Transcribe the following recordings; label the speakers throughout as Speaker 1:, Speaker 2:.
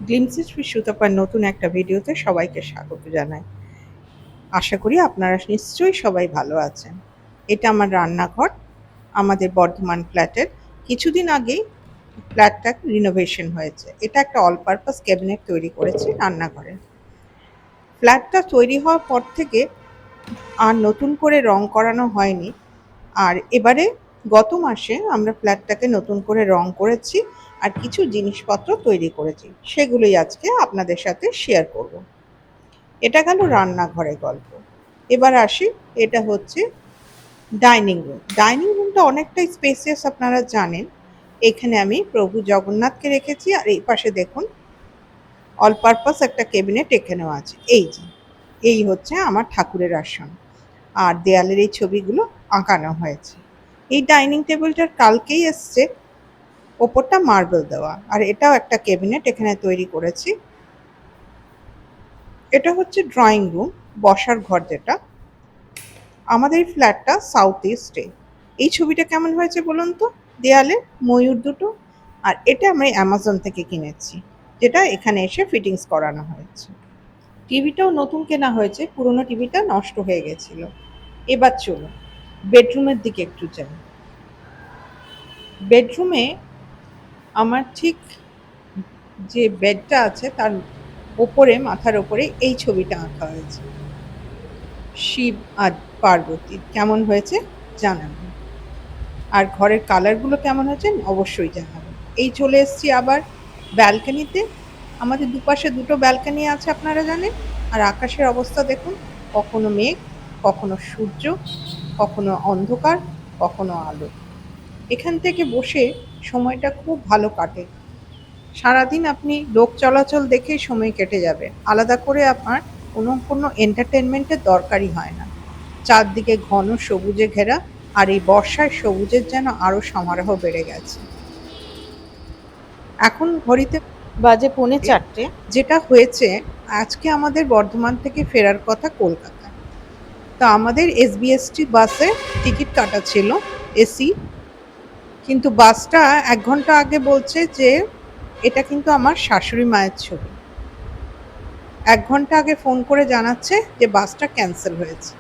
Speaker 1: Glimpses with সুতপার নতুন একটা ভিডিওতে সবাইকে স্বাগত জানাই। আশা করি আপনারা নিশ্চয়ই সবাই ভালো আছেন। এটা আমার রান্নাঘর, আমাদের বর্ধমান ফ্ল্যাটের। কিছুদিন আগেই ফ্ল্যাটটা রিনোভেশন হয়েছে। এটা একটা অল পারপাস ক্যাবিনেট তৈরি করেছি রান্নাঘরে। ফ্ল্যাটটা তৈরি হওয়ার পর থেকে আর নতুন করে রং করানো হয়নি। আর এবারে গত মাসে আমরা ফ্ল্যাটটাকে নতুন করে রং করেছি আর কিছু জিনিসপত্র তৈরি করেছি, সেগুলোই আজকে আপনাদের সাথে শেয়ার করব। এটা গেল রান্নাঘরের গল্প। এবার আসি, এটা হচ্ছে ডাইনিং রুম। ডাইনিং রুমটা অনেকটাই স্পেসিয়াস, আপনারা জানেন। এখানে আমি প্রভু জগন্নাথকে রেখেছি আর এই পাশে দেখুন অল পারপাস একটা ক্যাবিনেট এখানেও আছে। এই হচ্ছে আমার ঠাকুরের আসন, আর দেয়ালের এই ছবিগুলো আঁকানো হয়েছে। এই ডাইনিং টেবিলটার কালকেই এসছে, ওপরটা মার্বেল দেওয়া, আর এটাও একটা ক্যাবিনেট এখানে তৈরি করেছি। এটা হচ্ছে ড্রয়িং রুম, বসার ঘর যেটা। আমাদের এই ফ্ল্যাটটা সাউথ ইস্টে। এই ছবিটা কেমন হয়েছে বলুন তো, দেয়ালে ময়ূর দুটো। আর এটা আমি অ্যামাজন থেকে কিনেছি, যেটা এখানে এসে ফিটিংস করানো হয়েছে। টিভিটাও নতুন কেনা হয়েছে, পুরোনো টিভিটা নষ্ট হয়ে গেছিল। এবার চলুন বেডরুমের দিকে একটু যাই। বেডরুমে আমার ঠিক যে বেডটা আছে তার ওপরে, মাথার ওপরে এই ছবিটা আঁকা হয়েছে, শিব আর পার্বতী। কেমন হয়েছে জানাবেন, আর ঘরের কালারগুলো কেমন হয়েছে অবশ্যই জানাবেন। এই চলে এসেছি আবার ব্যালকানিতে। আমাদের দুপাশে দুটো ব্যালকানি আছে আপনারা জানেন। আর আকাশের অবস্থা দেখুন, কখনো মেঘ, কখনো সূর্য, কখনো অন্ধকার, কখনো আলো। এখান থেকে বসে সময়টা খুব ভালো কাটে। সারাদিন আপনি লোক চলাচল দেখেই সময় কেটে যাবে, আলাদা করে আপনার কোনো এন্টারটেনমেন্টের দরকারই হয় না। চারদিকে ঘন সবুজে ঘেরা, আর এই বর্ষায় সবুজের যেন আরো সমারোহ বেড়ে গেছে। এখন ঘড়িতে বাজে 3:45। যেটা হয়েছে, আজকে আমাদের বর্ধমান থেকে ফেরার কথা কলকাতা। তো আমাদের এসবিএসটি বাসে টিকিট কাটা ছিল এসি, কিন্তু বাসটা 1 ঘন্টা আগে বলছে যে এটা কিন্তু আমার শাশুড়ি মায়ের ছবি। 1 ঘন্টা আগে ফোন করে জানাচ্ছে যে বাসটা ক্যান্সেল হয়েছে।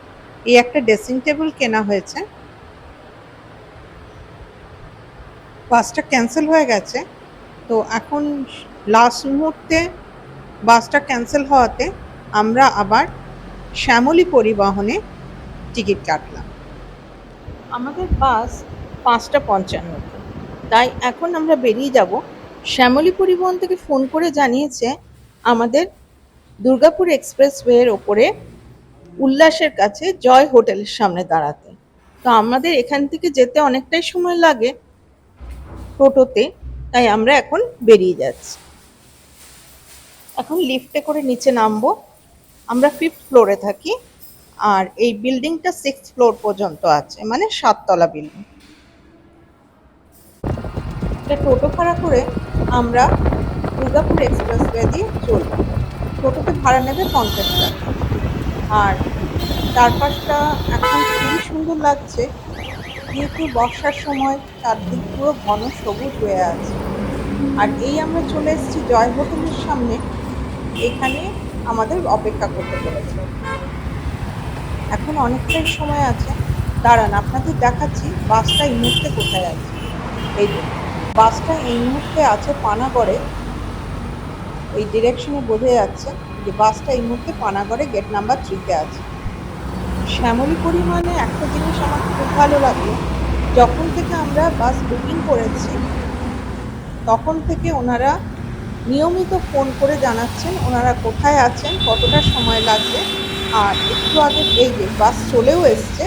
Speaker 1: এই একটা ড্রেসিং টেবিল কেনা হয়েছে, বাসটা ক্যান্সেল হয়ে গেছে। তো এখন লাস্ট মুহূর্তে বাসটা ক্যান্সেল হওয়াতে আমরা আবার শ্যামলী পরিবহনে টিকিট কাটলাম। আমাদের বাস 5:55, তাই এখন আমরা বেরিয়ে যাব। শ্যামলী পরিবহন থেকে ফোন করে জানিয়েছে আমাদের দুর্গাপুর এক্সপ্রেসওয়ের ওপরে উল্লাসের কাছে জয় হোটেলের সামনে দাঁড়াতে। তো আমাদের এখান থেকে যেতে অনেকটাই সময় লাগে টোটোতে, তাই আমরা এখন বেরিয়ে যাচ্ছি। এখন লিফটে করে নিচে নামবো। আমরা 5th ফ্লোরে থাকি, আর এই বিল্ডিংটা 6th ফ্লোর পর্যন্ত আছে, মানে 7তলা বিল্ডিং। একটা টোটো ভাড়া করে আমরা দুর্গাপুর এক্সপ্রেসওয়ে দিয়ে চলব। টোটোতে ভাড়া নেবে 50 টাকা। আর চারপাশটা এখন খুবই সুন্দর লাগছে, যেহেতু বর্ষার সময় চারদিক পুরো ঘন সবুজ হয়ে আছে। আর এই আমরা চলে এসেছি জয় হোটেলের সামনে, এখানে আমাদের অপেক্ষা করতে বলেছে। এখন অনেকটাই সময় আছে, দাঁড়ান আপনাদের দেখাচ্ছি বাসটা এই মুহূর্তে কোথায় আছে। এই বাসটা এই মুহূর্তে আছে পানাগড়ে। এই ডিরেকশনে বোঝা যাচ্ছে যে বাসটা এই মুহূর্তে পানাগড়ে গেট নাম্বার 3-তে আছে। শ্যামলী পরিবহনে একটা জিনিস আমার খুব ভালো লাগলো, যখন থেকে আমরা বাস বুকিং করেছি তখন থেকে ওনারা নিয়মিত ফোন করে জানাচ্ছেন ওনারা কোথায় আছেন, কতটা সময় লাগবে। আর একটু আগে এই যে বাস চলেও এসছে।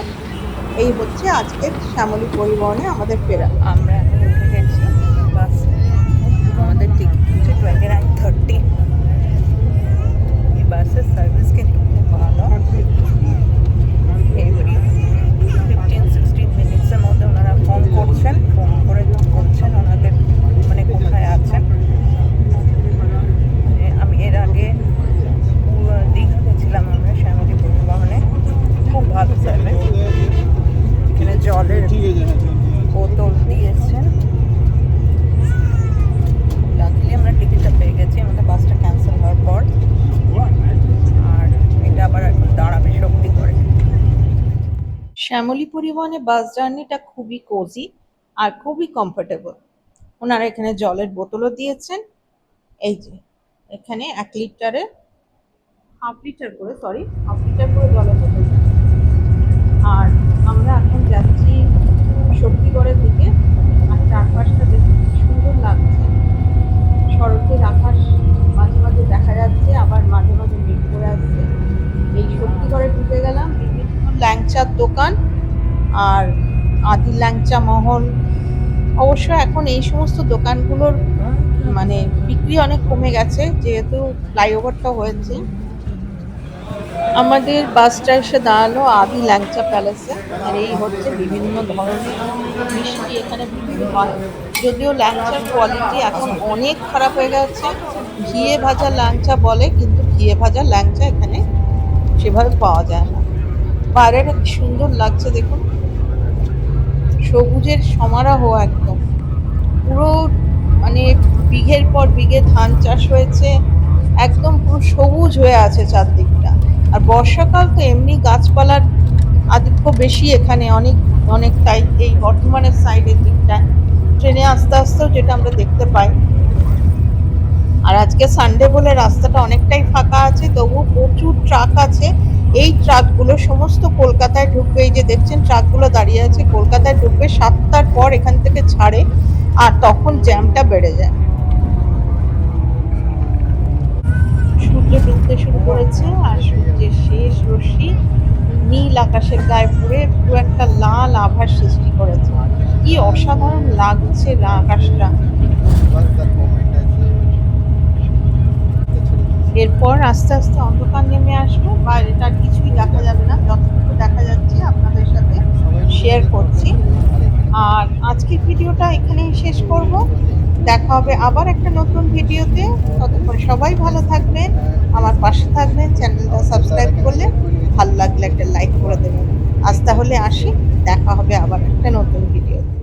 Speaker 1: এই হচ্ছে আজকের শ্যামলী পরিবহনে আমাদের ফেরা।
Speaker 2: আমরা এখন উঠে গেছি বাসে। আমাদের টিকিট হচ্ছে 29:30। এই বাসের সার্ভিস কিন্তু খুব ভালো। এভরি 15-16 মিনিটসের মধ্যে ওনারা ফোন করছেন, ফোন করে বলছেন ওনাদের মানে কোথায় আছেন। আমি এর আগে দীঘা গেছিলাম আমরা শ্যামলী পরিবহনে, খুব ভালো সার্ভিস। এখানে জলের বোতল দিয়েছেন,
Speaker 1: শ্যামলী পরিবহনে বাস জার্নিটা খুবই কোজি আর খুবই কমফোর্টেবল। ওনারা এখানে জলের বোতলও দিয়েছেন। এই যে এখানে 1 লিটারে হাফ লিটার করে জলের বোতল দিয়েছে। আর আমরা এখন যাচ্ছি শক্তিগড়ের দিকে। আর চারপাশটা দেখতে কি সুন্দর লাগছে। শরতের আকাশ মাঝে মাঝে দেখা যাচ্ছে, আবার মাঝে মাঝে মেঘ করে আসছে। এই শক্তিগড়ে ঢুকে গেলাম, বিভিন্ন ল্যাংচার দোকান আর আদি ল্যাংচা মহল। অবশ্য এখন এই সমস্ত দোকানগুলোর মানে বিক্রি অনেক কমে গেছে, যেহেতু ফ্লাইওভারটা হয়েছে। আমাদের বাসটা এসে দাঁড়ালো আদি ল্যাংচা প্যালেসে। আর এই হচ্ছে বিভিন্ন ধরনের মিষ্টি এখানে বিক্রি হয়। যদিও ল্যাংচার কোয়ালিটি এখন অনেক খারাপ হয়ে গেছে। ঘিয়ে ভাজা ল্যাংচা বলে, কিন্তু ঘিয়ে ভাজা ল্যাংচা এখানে সেভাবে পাওয়া যায় না। বাইরেটা কি সুন্দর লাগছে দেখুন, সবুজের সমারোহ একদম। পুরো মানে বিঘের পর বিঘে ধান চাষ হয়েছে, একদম পুরো সবুজ হয়ে আছে চারদিকটা। আর বর্ষাকাল তো এমনি গাছপালার আধিক্য বেশি এখানে, অনেক অনেক। তাই এই বর্ধমানের সাইডের দিকটায় ট্রেনে আস্তে আস্তেও যেটা আমরা দেখতে পাই। আর আজকে সানডে বলে রাস্তাটা অনেকটাই ফাঁকা আছে, তবুও প্রচুর ট্রাক আছে। এই ট্রাকগুলো সমস্ত কলকাতায় ঢুকবে। এই যে দেখছেন ট্রাকগুলো দাঁড়িয়ে আছে, কলকাতায় ঢুকবে 7টার পর এখান থেকে ছাড়ে, আর তখন জ্যামটা বেড়ে যায়। সূর্য ডুবতে শুরু করেছে, আর সূর্যের শেষ রশ্মি নীল আকাশের গায়ে পড়ে পুরো একটা লাল আভার সৃষ্টি করেছে। কি অসাধারণ লাগছে আকাশটা। এরপর আস্তে আস্তে অন্ধকার নেমে আসবে, বাইরেটা আর কিছুই দেখা যাবে না। যতটুকু দেখা যাচ্ছে আপনাদের সাথে শেয়ার করছি। আর আজকের ভিডিওটা এখানেই শেষ করব। দেখা হবে আবার একটা নতুন ভিডিওতে। ততক্ষণ সবাই ভালো থাকবেন, আমার পাশে থাকবেন। চ্যানেলটা সাবস্ক্রাইব করলে, ভালো লাগলে একটা লাইক করে দেবেন। আজ তাহলে আসি, দেখা হবে আবার একটা নতুন ভিডিওতে।